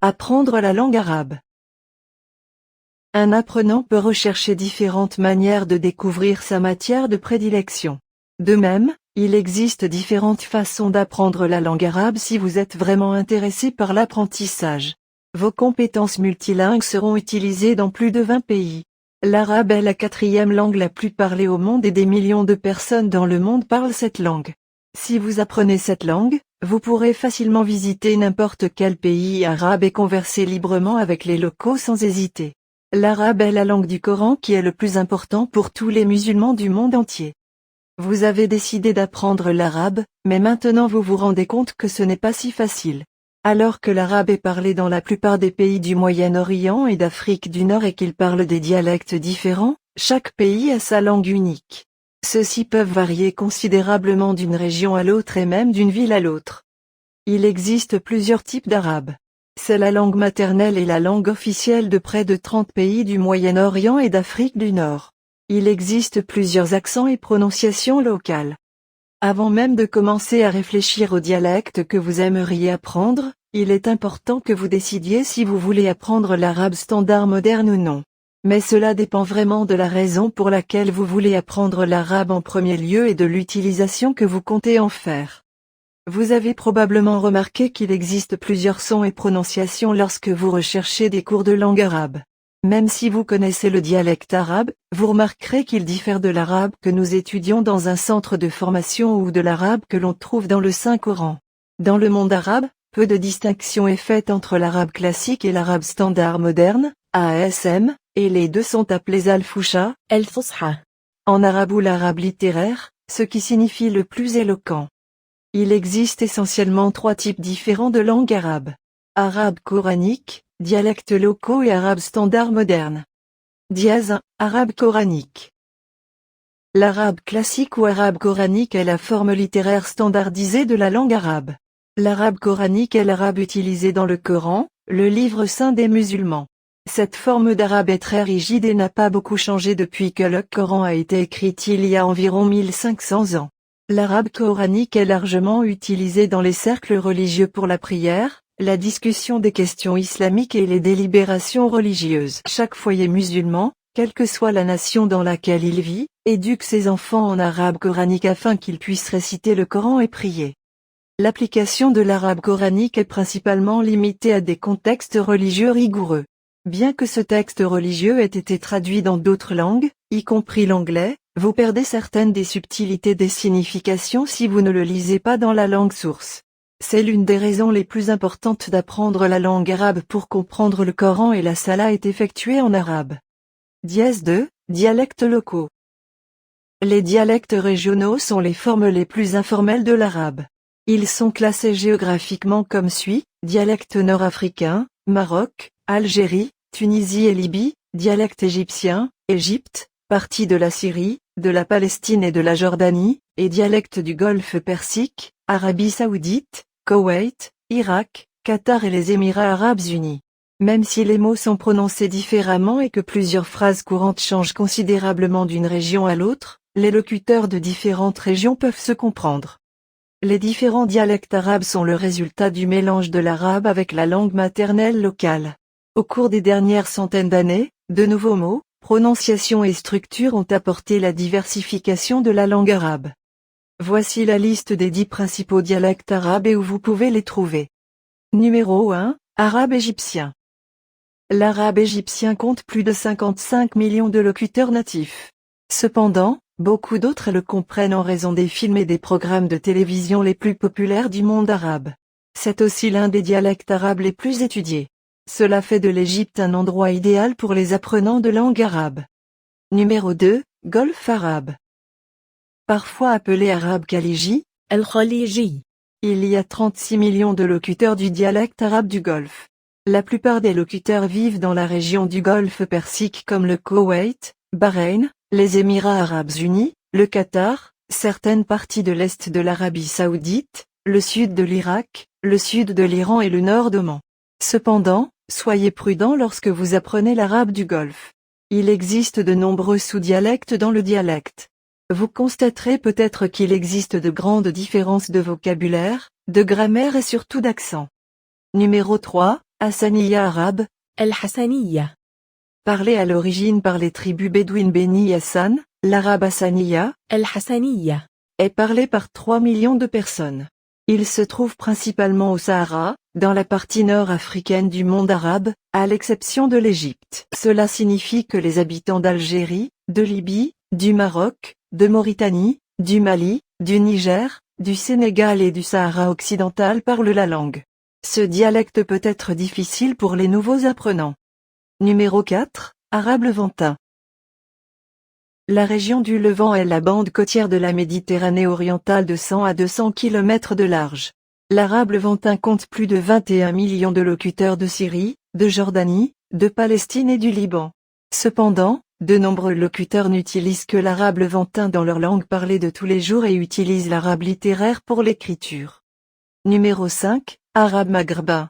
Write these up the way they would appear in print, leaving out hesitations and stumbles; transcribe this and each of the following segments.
Apprendre la langue arabe. Un apprenant peut rechercher différentes manières de découvrir sa matière de prédilection. De même, il existe différentes façons d'apprendre la langue arabe si vous êtes vraiment intéressé par l'apprentissage. Vos compétences multilingues seront utilisées dans plus de 20 pays. L'arabe est la 4e langue la plus parlée au monde et des millions de personnes dans le monde parlent cette langue. Si vous apprenez cette langue, vous pourrez facilement visiter n'importe quel pays arabe et converser librement avec les locaux sans hésiter. L'arabe est la langue du Coran qui est le plus important pour tous les musulmans du monde entier. Vous avez décidé d'apprendre l'arabe, mais maintenant vous vous rendez compte que ce n'est pas si facile. Alors que l'arabe est parlé dans la plupart des pays du Moyen-Orient et d'Afrique du Nord et qu'ils parlent des dialectes différents, chaque pays a sa langue unique. Ceux-ci peuvent varier considérablement d'une région à l'autre et même d'une ville à l'autre. Il existe plusieurs types d'arabe. C'est la langue maternelle et la langue officielle de près de 30 pays du Moyen-Orient et d'Afrique du Nord. Il existe plusieurs accents et prononciations locales. Avant même de commencer à réfléchir au dialecte que vous aimeriez apprendre, il est important que vous décidiez si vous voulez apprendre l'arabe standard moderne ou non. Mais cela dépend vraiment de la raison pour laquelle vous voulez apprendre l'arabe en premier lieu et de l'utilisation que vous comptez en faire. Vous avez probablement remarqué qu'il existe plusieurs sons et prononciations lorsque vous recherchez des cours de langue arabe. Même si vous connaissez le dialecte arabe, vous remarquerez qu'il diffère de l'arabe que nous étudions dans un centre de formation ou de l'arabe que l'on trouve dans le Saint-Coran. Dans le monde arabe, peu de distinction est faite entre l'arabe classique et l'arabe standard moderne, ASM, et les deux sont appelés al-Fusha, الفصحى. en arabe ou l'arabe littéraire, ce qui signifie le plus éloquent. Il existe essentiellement 3 types différents de langue arabe. Arabe coranique, dialectes locaux et arabe standard moderne. Dièse, arabe coranique. L'arabe classique ou arabe coranique est la forme littéraire standardisée de la langue arabe. L'arabe coranique est l'arabe utilisé dans le Coran, le livre saint des musulmans. Cette forme d'arabe est très rigide et n'a pas beaucoup changé depuis que le Coran a été écrit il y a environ 1500 ans. L'arabe coranique est largement utilisé dans les cercles religieux pour la prière, la discussion des questions islamiques et les délibérations religieuses. Chaque foyer musulman, quelle que soit la nation dans laquelle il vit, éduque ses enfants en arabe coranique afin qu'ils puissent réciter le Coran et prier. L'application de l'arabe coranique est principalement limitée à des contextes religieux rigoureux. Bien que ce texte religieux ait été traduit dans d'autres langues, y compris l'anglais, vous perdez certaines des subtilités des significations si vous ne le lisez pas dans la langue source. C'est l'une des raisons les plus importantes d'apprendre la langue arabe pour comprendre le Coran et la Salat est effectuée en arabe. Dièse 2, dialectes locaux. Les dialectes régionaux sont les formes les plus informelles de l'arabe. Ils sont classés géographiquement comme suit, dialecte nord-africain, Maroc, Algérie, Tunisie et Libye, dialecte égyptien, Égypte, partie de la Syrie, de la Palestine et de la Jordanie, et dialecte du Golfe Persique, Arabie Saoudite, Koweït, Irak, Qatar et les Émirats Arabes Unis. Même si les mots sont prononcés différemment et que plusieurs phrases courantes changent considérablement d'une région à l'autre, les locuteurs de différentes régions peuvent se comprendre. Les différents dialectes arabes sont le résultat du mélange de l'arabe avec la langue maternelle locale. Au cours des dernières centaines d'années, de nouveaux mots, prononciations et structures ont apporté la diversification de la langue arabe. Voici la liste des 10 principaux dialectes arabes et où vous pouvez les trouver. Numéro 1, arabe égyptien. L'arabe égyptien compte plus de 55 millions de locuteurs natifs. Cependant, beaucoup d'autres le comprennent en raison des films et des programmes de télévision les plus populaires du monde arabe. C'est aussi l'un des dialectes arabes les plus étudiés. Cela fait de l'Égypte un endroit idéal pour les apprenants de langue arabe. Numéro 2, Golfe arabe. Parfois appelé arabe khaliji, الخليجي. il y a 36 millions de locuteurs du dialecte arabe du Golfe. La plupart des locuteurs vivent dans la région du Golfe Persique comme le Koweït, Bahreïn, les Émirats Arabes Unis, le Qatar, certaines parties de l'Est de l'Arabie Saoudite, le sud de l'Irak, le sud de l'Iran et le nord d'Oman. Cependant, soyez prudents lorsque vous apprenez l'arabe du Golfe. Il existe de nombreux sous-dialectes dans le dialecte. Vous constaterez peut-être qu'il existe de grandes différences de vocabulaire, de grammaire et surtout d'accent. Numéro 3, Hassaniya arabe, الحسنية. parlé à l'origine par les tribus bédouines Beni Hassan, l'arabe Hassaniya, الحسنية. est parlé par 3 millions de personnes. Il se trouve principalement au Sahara, dans la partie nord africaine du monde arabe, à l'exception de l'Égypte. Cela signifie que les habitants d'Algérie, de Libye, du Maroc, de Mauritanie, du Mali, du Niger, du Sénégal et du Sahara occidental parlent la langue. Ce dialecte peut être difficile pour les nouveaux apprenants. Numéro 4, arabe levantin. La région du Levant est la bande côtière de la Méditerranée orientale de 100 à 200 km de large. L'arabe levantin compte plus de 21 millions de locuteurs de Syrie, de Jordanie, de Palestine et du Liban. Cependant, de nombreux locuteurs n'utilisent que l'arabe levantin dans leur langue parlée de tous les jours et utilisent l'arabe littéraire pour l'écriture. Numéro 5, arabe maghrébin.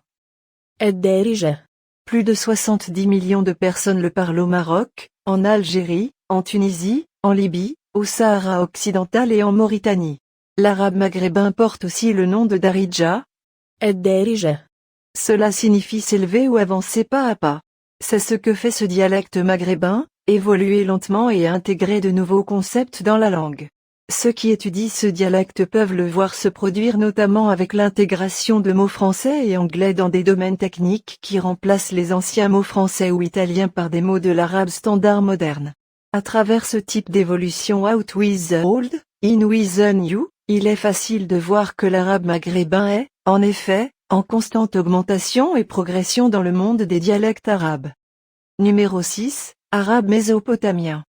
الدارجة. Plus de 70 millions de personnes le parlent au Maroc, en Algérie, en Tunisie, en Libye, au Sahara occidental et en Mauritanie. L'arabe maghrébin porte aussi le nom de Darija. الدارجة. Cela signifie s'élever ou avancer pas à pas. C'est ce que fait ce dialecte maghrébin, évoluer lentement et intégrer de nouveaux concepts dans la langue. Ceux qui étudient ce dialecte peuvent le voir se produire notamment avec l'intégration de mots français et anglais dans des domaines techniques qui remplacent les anciens mots français ou italiens par des mots de l'arabe standard moderne. À travers ce type d'évolution out with the old, in with the new, il est facile de voir que l'arabe maghrébin est, en effet, en constante augmentation et progression dans le monde des dialectes arabes. Numéro 6, arabe mésopotamien.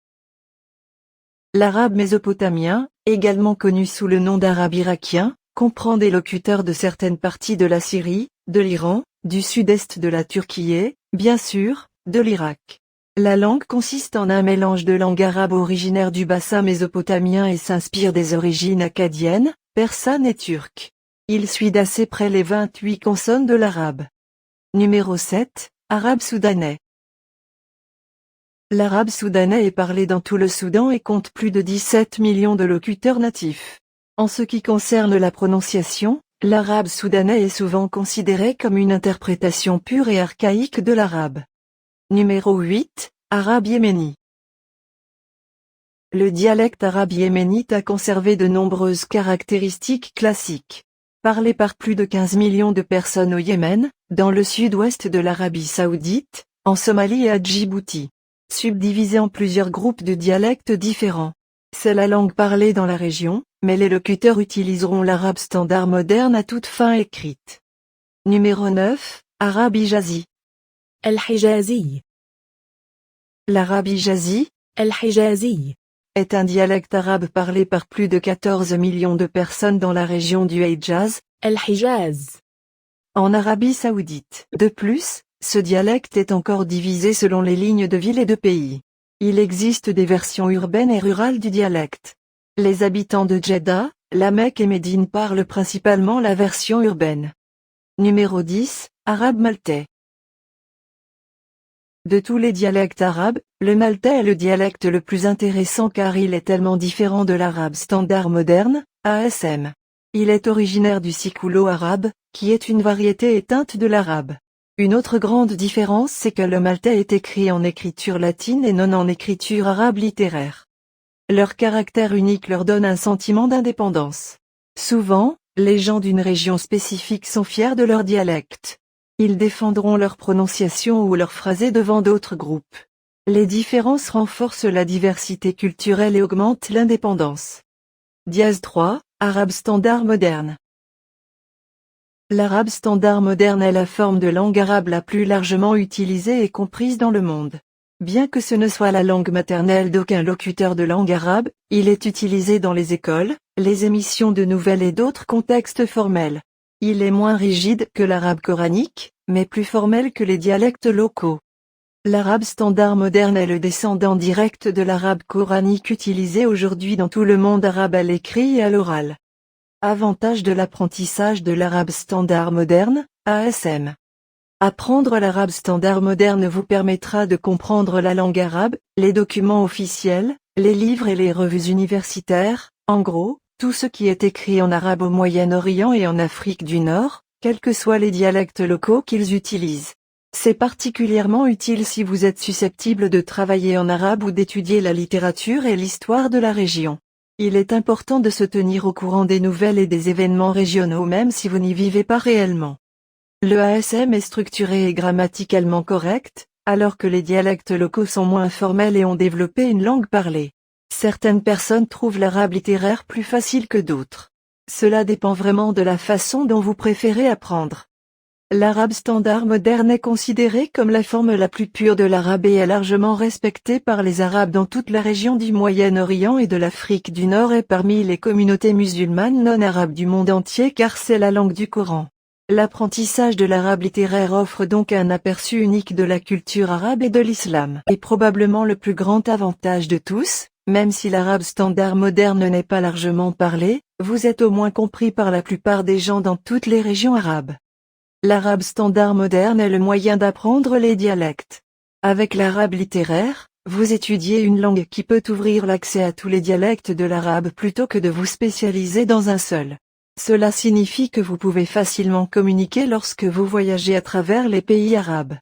L'arabe mésopotamien, également connu sous le nom d'arabe irakien, comprend des locuteurs de certaines parties de la Syrie, de l'Iran, du sud-est de la Turquie et, bien sûr, de l'Irak. La langue consiste en un mélange de langue arabe originaire du bassin mésopotamien et s'inspire des origines akkadiennes, persanes et turques. Il suit d'assez près les 28 consonnes de l'arabe. Numéro 7, arabe soudanais. L'arabe soudanais est parlé dans tout le Soudan et compte plus de 17 millions de locuteurs natifs. En ce qui concerne la prononciation, l'arabe soudanais est souvent considéré comme une interprétation pure et archaïque de l'arabe. Numéro 8, arabe yéméni. Le dialecte arabe yéménite a conservé de nombreuses caractéristiques classiques. Parlé par plus de 15 millions de personnes au Yémen, dans le sud-ouest de l'Arabie saoudite, en Somalie et à Djibouti. Subdivisé en plusieurs groupes de dialectes différents. C'est la langue parlée dans la région, mais les locuteurs utiliseront l'arabe standard moderne à toute fin écrite. Numéro 9, arabe hijazi. الحجازي. L'arabe hijazi الحجازي. est un dialecte arabe parlé par plus de 14 millions de personnes dans la région du Hejaz, الحجاز. en Arabie saoudite. De plus, ce dialecte est encore divisé selon les lignes de ville et de pays. Il existe des versions urbaines et rurales du dialecte. Les habitants de Jeddah, La Mecque et Médine parlent principalement la version urbaine. Numéro 10, arabe maltais. De tous les dialectes arabes, le maltais est le dialecte le plus intéressant car il est tellement différent de l'arabe standard moderne, ASM. Il est originaire du siculo-arabe, qui est une variété éteinte de l'arabe. Une autre grande différence c'est que le maltais est écrit en écriture latine et non en écriture arabe littéraire. Leur caractère unique leur donne un sentiment d'indépendance. Souvent, les gens d'une région spécifique sont fiers de leur dialecte. Ils défendront leur prononciation ou leur phrasé devant d'autres groupes. Les différences renforcent la diversité culturelle et augmentent l'indépendance. Dièse 3, arabe standard moderne. L'arabe standard moderne est la forme de langue arabe la plus largement utilisée et comprise dans le monde. Bien que ce ne soit la langue maternelle d'aucun locuteur de langue arabe, il est utilisé dans les écoles, les émissions de nouvelles et d'autres contextes formels. Il est moins rigide que l'arabe coranique, mais plus formel que les dialectes locaux. L'arabe standard moderne est le descendant direct de l'arabe coranique utilisé aujourd'hui dans tout le monde arabe à l'écrit et à l'oral. Avantage de l'apprentissage de l'arabe standard moderne, ASM. Apprendre l'arabe standard moderne vous permettra de comprendre la langue arabe, les documents officiels, les livres et les revues universitaires, en gros, tout ce qui est écrit en arabe au Moyen-Orient et en Afrique du Nord, quels que soient les dialectes locaux qu'ils utilisent. C'est particulièrement utile si vous êtes susceptible de travailler en arabe ou d'étudier la littérature et l'histoire de la région. Il est important de se tenir au courant des nouvelles et des événements régionaux même si vous n'y vivez pas réellement. Le ASM est structuré et grammaticalement correct, alors que les dialectes locaux sont moins formels et ont développé une langue parlée. Certaines personnes trouvent l'arabe littéraire plus facile que d'autres. Cela dépend vraiment de la façon dont vous préférez apprendre. L'arabe standard moderne est considéré comme la forme la plus pure de l'arabe et est largement respecté par les Arabes dans toute la région du Moyen-Orient et de l'Afrique du Nord et parmi les communautés musulmanes non-arabes du monde entier car c'est la langue du Coran. L'apprentissage de l'arabe littéraire offre donc un aperçu unique de la culture arabe et de l'islam. Et probablement le plus grand avantage de tous, même si l'arabe standard moderne n'est pas largement parlé, vous êtes au moins compris par la plupart des gens dans toutes les régions arabes. L'arabe standard moderne est le moyen d'apprendre les dialectes. Avec l'arabe littéraire, vous étudiez une langue qui peut ouvrir l'accès à tous les dialectes de l'arabe plutôt que de vous spécialiser dans un seul. Cela signifie que vous pouvez facilement communiquer lorsque vous voyagez à travers les pays arabes.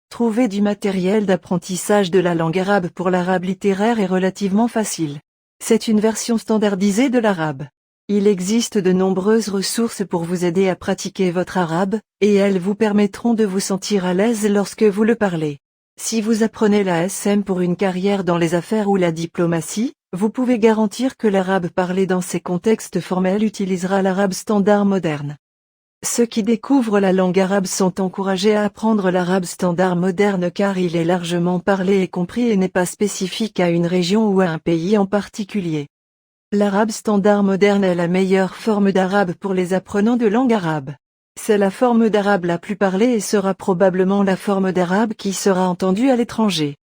Trouver du matériel d'apprentissage de la langue arabe pour l'arabe littéraire est relativement facile. C'est une version standardisée de l'arabe. Il existe de nombreuses ressources pour vous aider à pratiquer votre arabe, et elles vous permettront de vous sentir à l'aise lorsque vous le parlez. Si vous apprenez l'ASM pour une carrière dans les affaires ou la diplomatie, vous pouvez garantir que l'arabe parlé dans ces contextes formels utilisera l'arabe standard moderne. Ceux qui découvrent la langue arabe sont encouragés à apprendre l'arabe standard moderne car il est largement parlé et compris et n'est pas spécifique à une région ou à un pays en particulier. L'arabe standard moderne est la meilleure forme d'arabe pour les apprenants de langue arabe. C'est la forme d'arabe la plus parlée et sera probablement la forme d'arabe qui sera entendue à l'étranger.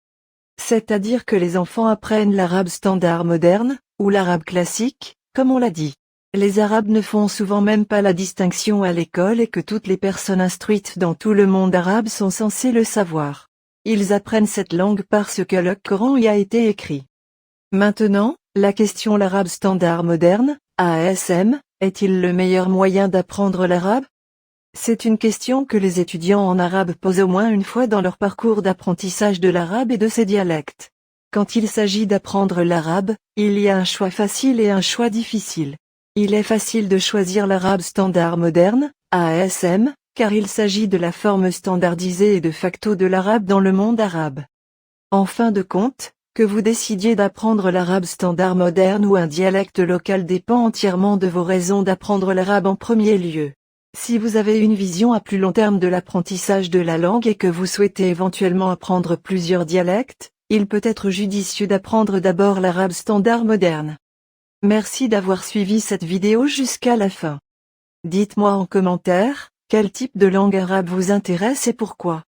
C'est-à-dire que les enfants apprennent l'arabe standard moderne, ou l'arabe classique, comme on l'a dit. Les Arabes ne font souvent même pas la distinction à l'école et que toutes les personnes instruites dans tout le monde arabe sont censées le savoir. Ils apprennent cette langue parce que le Coran y a été écrit. Maintenant, la question l'arabe standard moderne, ASM, est-il le meilleur moyen d'apprendre l'arabe? C'est une question que les étudiants en arabe posent au moins une fois dans leur parcours d'apprentissage de l'arabe et de ses dialectes. Quand il s'agit d'apprendre l'arabe, il y a un choix facile et un choix difficile. Il est facile de choisir l'arabe standard moderne, ASM, car il s'agit de la forme standardisée et de facto de l'arabe dans le monde arabe. En fin de compte, que vous décidiez d'apprendre l'arabe standard moderne ou un dialecte local dépend entièrement de vos raisons d'apprendre l'arabe en premier lieu. Si vous avez une vision à plus long terme de l'apprentissage de la langue et que vous souhaitez éventuellement apprendre plusieurs dialectes, il peut être judicieux d'apprendre d'abord l'arabe standard moderne. Merci d'avoir suivi cette vidéo jusqu'à la fin. Dites-moi en commentaire, quel type de langue arabe vous intéresse et pourquoi.